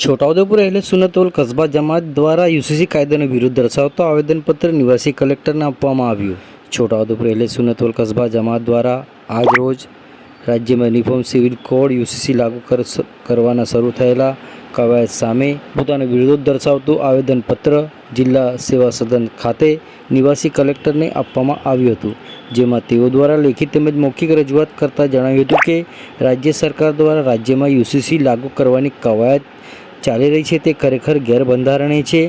છોટાઉદેપુર અહેલે સુન્નતોલ કસ્બા જમાત દ્વારા યુસીસી કાયદાનો વિરોધ દર્શાવતો આવેદનપત્ર નિવાસી કલેક્ટરને આપવામાં આવ્યું। છોટાઉદેપુર અહેલે સુન્નતોલ કસ્બા જમાત દ્વારા આજ રોજ રાજ્યમાં યુનિફોર્મ સિવિલ કોડ યુસીસી લાગુ કરવાના શરૂ થયેલા કવાયત સામે પોતાનો વિરોધ દર્શાવતું આવેદનપત્ર જિલ્લા સેવા સદન ખાતે નિવાસી કલેક્ટરને આપવામાં આવ્યું હતું, જેમાં તેઓ દ્વારા લેખિત તેમજ મૌખિક રજૂઆત કરતા જણાવ્યું હતું કે રાજ્ય સરકાર દ્વારા રાજ્યમાં યુસીસી લાગુ કરવાની કવાયત ચાલી રહી છે તે ખરેખર ગેરબંધારણીય છે।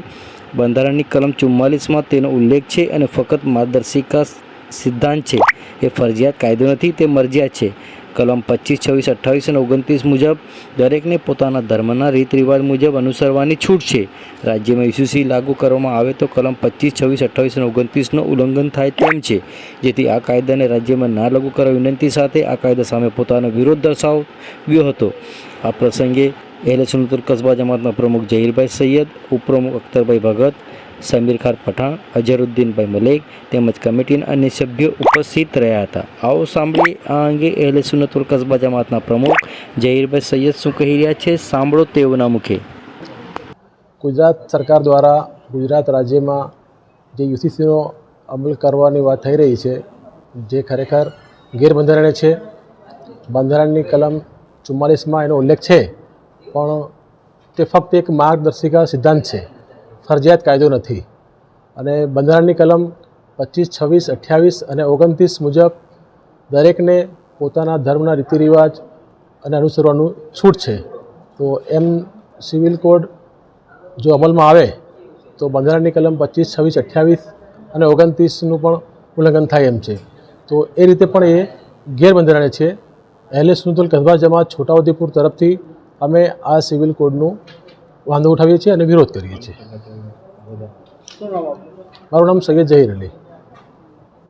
બંધારણની કલમ 44માં તેનો ઉલ્લેખ છે અને ફક્ત માર્ગદર્શિકા સિદ્ધાંત છે, એ ફરજિયાત કાયદો નથી, તે મરજિયાત છે। કલમ 25, 26, 28 અને 29 મુજબ દરેકને પોતાના ધર્મના રીત રિવાજ મુજબ અનુસરવાની છૂટ છે। રાજ્યમાં યુસીસી લાગુ કરવામાં આવે તો કલમ 25, 26, 28 અને 29નું ઉલ્લંઘન થાય તેમ છે, જેથી આ કાયદાને રાજ્યમાં ના લાગુ કરવા વિનંતી સાથે આ કાયદા સામે પોતાનો વિરોધ દર્શાવ્યો હતો। આ પ્રસંગે અહેલે સુન્નતોલ કસ્બા જમાતના પ્રમુખ ઝહીરભાઈ સૈયદ, ઉપપ્રમુખ અખ્તરભાઈ ભગત, સમીર ખાન પઠાણ, અઝહરુદ્દીનભાઈ મલેક તેમજ કમિટીના અન્ય સભ્યો ઉપસ્થિત રહ્યા હતા। આવો સાંભળીએ આ અંગે અહેલે સુન્નતોલ કસ્બા જમાતના પ્રમુખ ઝહીરભાઈ સૈયદ શું કહી રહ્યા છે, સાંભળો તેઓના મુખે। ગુજરાત સરકાર દ્વારા ગુજરાત રાજ્યમાં જે યુસીસીનો અમલ કરવાની વાત થઈ રહી છે, જે ખરેખર ગેરબંધારણીય છે। બંધારણની કલમ 44માં એનો ઉલ્લેખ છે, પણ તે ફક્ત એક માર્ગદર્શિકા સિદ્ધાંત છે, ફરજિયાત કાયદો નથી। અને બંધારણની કલમ 25, 26, 28 અને 29 મુજબ દરેકને પોતાના ધર્મના રીતિ રિવાજ અને અનુસરવાનું છૂટ છે। તો એમ સિવિલ કોડ જો અમલમાં આવે તો બંધારણની કલમ 25, 26, 28 અને 29નું પણ ઉલ્લંઘન થાય એમ છે। તો એ રીતે પણ એ ગેરબંધારણીય છે। અહેલે સુન્નતોલ કસ્બા જમાત છોટાઉદેપુર તરફથી અમે આ સિવિલ કોડનું વાંધો ઉઠાવીએ છીએ અને વિરોધ કરીએ છીએ। મારું નામ સૈયદ ઝહીર અલી।